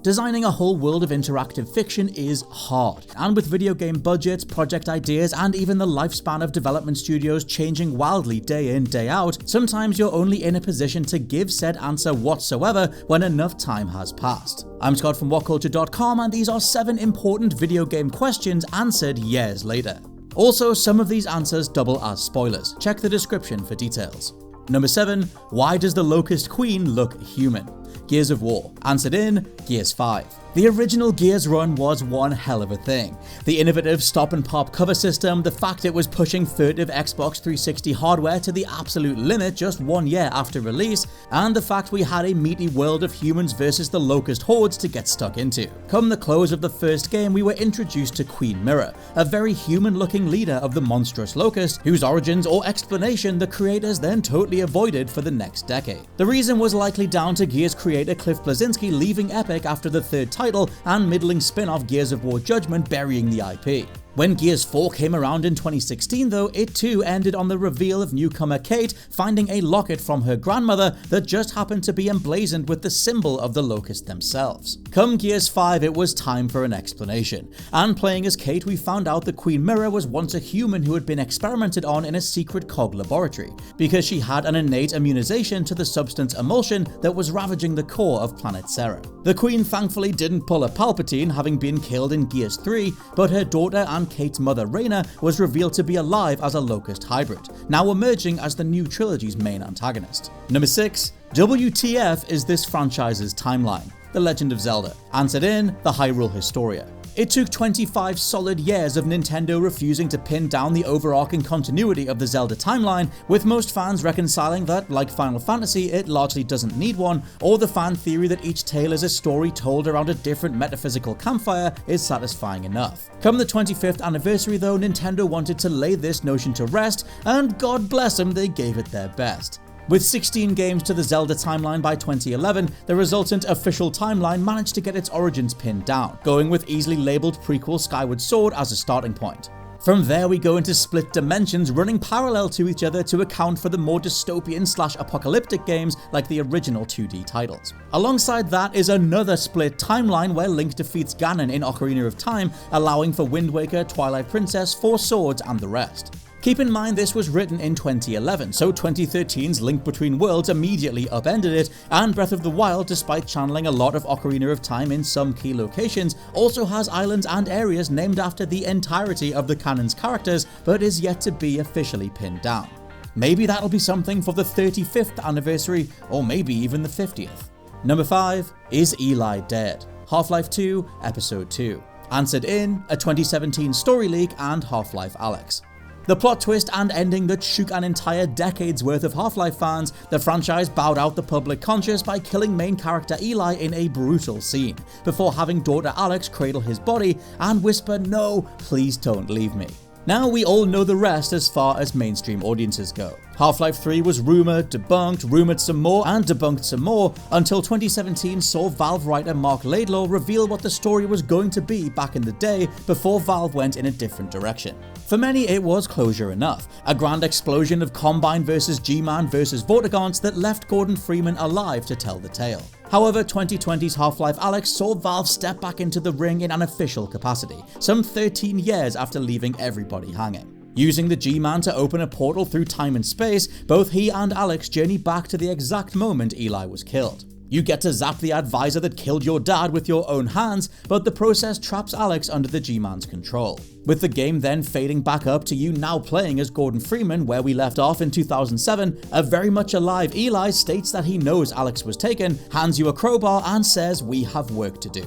Designing a whole world of interactive fiction is hard, and with video game budgets, project ideas, and even the lifespan of development studios changing wildly day in, day out, sometimes you're only in a position to give said answer whatsoever when enough time has passed. I'm Scott from WhatCulture.com, and these are 7 important video game questions answered years later. Also, some of these answers double as spoilers. Check the description for details. Number 7. Why does the Locust Queen look human? Gears of War. Answered in Gears 5. The original Gears run was one hell of a thing. The innovative stop-and-pop cover system, the fact it was pushing furtive Xbox 360 hardware to the absolute limit just 1 year after release, and the fact we had a meaty world of humans versus the Locust hordes to get stuck into. Come the close of the first game, we were introduced to Queen Myrrah, a very human-looking leader of the monstrous Locust, whose origins or explanation the creators then totally avoided for the next decade. The reason was likely down to Gears creator Cliff Bleszinski leaving Epic after the 3rd title and middling spin-off Gears of War Judgment burying the IP. When Gears 4 came around in 2016 though, it too ended on the reveal of newcomer Kate finding a locket from her grandmother that just happened to be emblazoned with the symbol of the Locust themselves. Come Gears 5, it was time for an explanation, and playing as Kate we found out that Queen Myrrah was once a human who had been experimented on in a secret cog laboratory, because she had an innate immunization to the substance emulsion that was ravaging the core of planet Sera. The Queen thankfully didn't pull a Palpatine, having been killed in Gears 3, but her daughter and Kate's mother Reyna was revealed to be alive as a Locust hybrid, now emerging as the new trilogy's main antagonist. Number 6. WTF is this franchise's timeline? The Legend of Zelda. Answered in The Hyrule Historia. It took 25 solid years of Nintendo refusing to pin down the overarching continuity of the Zelda timeline, with most fans reconciling that, like Final Fantasy, it largely doesn't need one, or the fan theory that each tale is a story told around a different metaphysical campfire is satisfying enough. Come the 25th anniversary though, Nintendo wanted to lay this notion to rest, and God bless them, they gave it their best. With 16 games to the Zelda timeline by 2011, the resultant official timeline managed to get its origins pinned down, going with easily labelled prequel Skyward Sword as a starting point. From there we go into split dimensions running parallel to each other to account for the more dystopian/apocalyptic games like the original 2D titles. Alongside that is another split timeline where Link defeats Ganon in Ocarina of Time, allowing for Wind Waker, Twilight Princess, Four Swords and the rest. Keep in mind this was written in 2011, so 2013's Link Between Worlds immediately upended it, and Breath of the Wild, despite channeling a lot of Ocarina of Time in some key locations, also has islands and areas named after the entirety of the canon's characters, but is yet to be officially pinned down. Maybe that'll be something for the 35th anniversary, or maybe even the 50th. Number 5. Is Eli dead? Half-Life 2, Episode 2. Answered in a 2017 story leak and Half-Life Alyx. The plot twist and ending that shook an entire decade's worth of Half-Life fans, the franchise bowed out the public conscience by killing main character Eli in a brutal scene, before having daughter Alex cradle his body and whisper, "No, please don't leave me." Now we all know the rest as far as mainstream audiences go. Half-Life 3 was rumoured, debunked, rumoured some more, and debunked some more, until 2017 saw Valve writer Mark Laidlaw reveal what the story was going to be back in the day before Valve went in a different direction. For many it was closure enough, a grand explosion of Combine versus G-Man versus Vortigaunts that left Gordon Freeman alive to tell the tale. However, 2020's Half-Life Alyx saw Valve step back into the ring in an official capacity, some 13 years after leaving everybody hanging. Using the G-Man to open a portal through time and space, both he and Alex journey back to the exact moment Eli was killed. You get to zap the advisor that killed your dad with your own hands, but the process traps Alex under the G-Man's control. With the game then fading back up to you now playing as Gordon Freeman where we left off in 2007, a very much alive Eli states that he knows Alex was taken, hands you a crowbar and says we have work to do.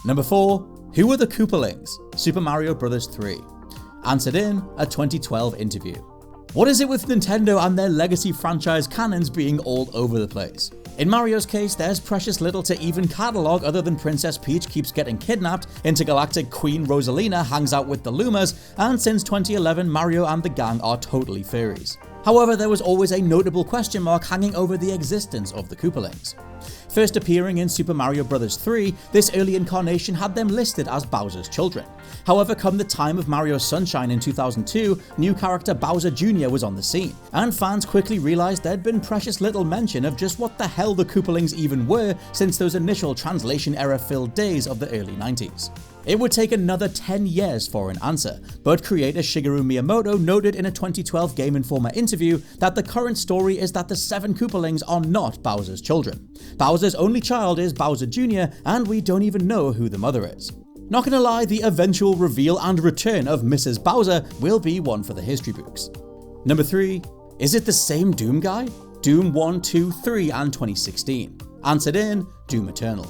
Number 4. Who are the Koopalings? Super Mario Bros. 3. Answered in a 2012 interview. What is it with Nintendo and their legacy franchise canons being all over the place? In Mario's case, there's precious little to even catalogue other than Princess Peach keeps getting kidnapped, intergalactic Queen Rosalina hangs out with the Lumas, and since 2011 Mario and the gang are totally furries. However, there was always a notable question mark hanging over the existence of the Koopalings. First appearing in Super Mario Bros. 3, this early incarnation had them listed as Bowser's children. However, come the time of Mario Sunshine in 2002, new character Bowser Jr. was on the scene, and fans quickly realised there'd been precious little mention of just what the hell the Koopalings even were since those initial translation error-filled days of the early 90s. It would take another 10 years for an answer, but creator Shigeru Miyamoto noted in a 2012 Game Informer interview that the current story is that the 7 Koopalings are not Bowser's children. Bowser's only child is Bowser Jr., and we don't even know who the mother is. Not gonna lie, the eventual reveal and return of Mrs. Bowser will be one for the history books. Number 3. Is it the same Doomguy? Doom 1, 2, 3 and 2016. Answered in Doom Eternal.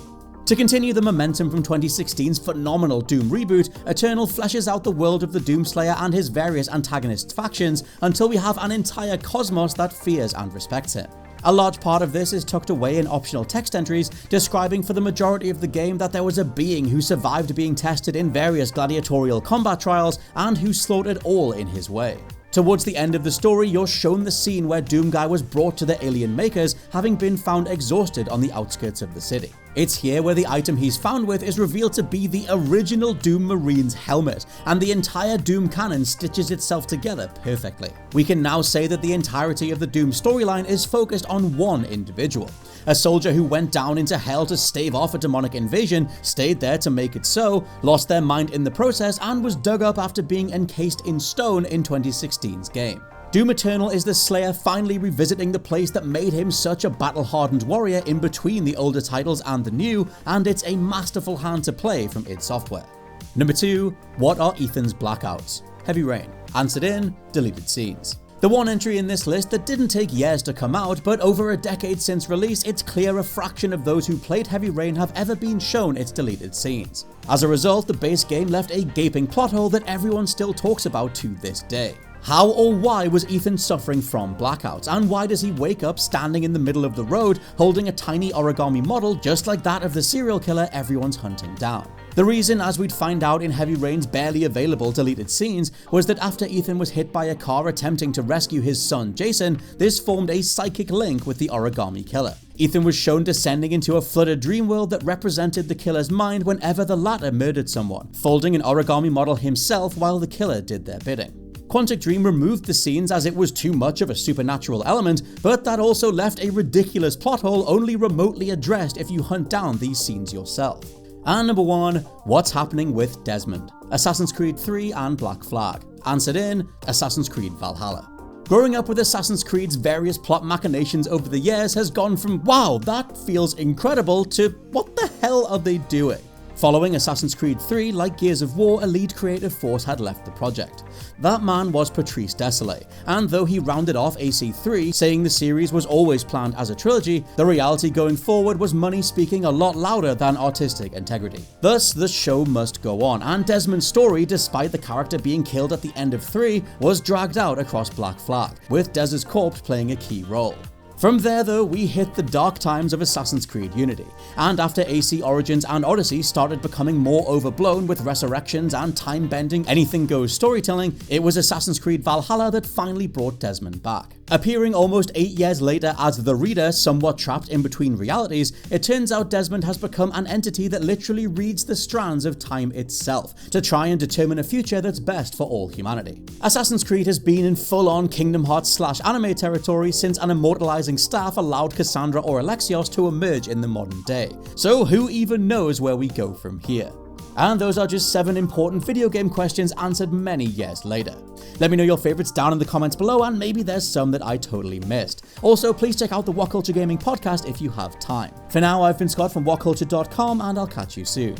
To continue the momentum from 2016's phenomenal Doom reboot, Eternal fleshes out the world of the Doomslayer and his various antagonist factions until we have an entire cosmos that fears and respects him. A large part of this is tucked away in optional text entries describing for the majority of the game that there was a being who survived being tested in various gladiatorial combat trials and who slaughtered all in his way. Towards the end of the story, you're shown the scene where Doomguy was brought to the alien makers, having been found exhausted on the outskirts of the city. It's here where the item he's found with is revealed to be the original Doom Marine's helmet, and the entire Doom canon stitches itself together perfectly. We can now say that the entirety of the Doom storyline is focused on one individual. A soldier who went down into hell to stave off a demonic invasion, stayed there to make it so, lost their mind in the process, and was dug up after being encased in stone in 2016's game. Doom Eternal is the Slayer finally revisiting the place that made him such a battle-hardened warrior in between the older titles and the new, and it's a masterful hand to play from id Software. Number 2. What are Ethan's blackouts? Heavy Rain. Answered in Deleted Scenes. The one entry in this list that didn't take years to come out, but over a decade since release, it's clear a fraction of those who played Heavy Rain have ever been shown its deleted scenes. As a result, the base game left a gaping plot hole that everyone still talks about to this day. How or why was Ethan suffering from blackouts, and why does he wake up standing in the middle of the road holding a tiny origami model just like that of the serial killer everyone's hunting down? The reason, as we'd find out in Heavy Rain's barely available deleted scenes, was that after Ethan was hit by a car attempting to rescue his son Jason, this formed a psychic link with the origami killer. Ethan was shown descending into a flooded dream world that represented the killer's mind whenever the latter murdered someone, folding an origami model himself while the killer did their bidding. Quantic Dream removed the scenes as it was too much of a supernatural element, but that also left a ridiculous plot hole only remotely addressed if you hunt down these scenes yourself. And number 1, what's happening with Desmond? Assassin's Creed 3 and Black Flag. Answered in Assassin's Creed Valhalla. Growing up with Assassin's Creed's various plot machinations over the years has gone from wow, that feels incredible to what the hell are they doing? Following Assassin's Creed 3, like Gears of War, a lead creative force had left the project. That man was Patrice Désilets, and though he rounded off AC3, saying the series was always planned as a trilogy, the reality going forward was money speaking a lot louder than artistic integrity. Thus, the show must go on, and Desmond's story, despite the character being killed at the end of 3, was dragged out across Black Flag, with Dez's corpse playing a key role. From there though, we hit the dark times of Assassin's Creed Unity, and after AC Origins and Odyssey started becoming more overblown with resurrections and time-bending anything-goes storytelling, it was Assassin's Creed Valhalla that finally brought Desmond back. Appearing almost 8 years later as the reader, somewhat trapped in between realities, it turns out Desmond has become an entity that literally reads the strands of time itself, to try and determine a future that's best for all humanity. Assassin's Creed has been in full-on Kingdom Hearts / anime territory since an immortalizing staff allowed Cassandra or Alexios to emerge in the modern day, so who even knows where we go from here? And those are just 7 important video game questions answered many years later. Let me know your favorites down in the comments below, and maybe there's some that I totally missed. Also, please check out the WhatCulture Gaming Podcast if you have time. For now, I've been Scott from WhatCulture.com, and I'll catch you soon.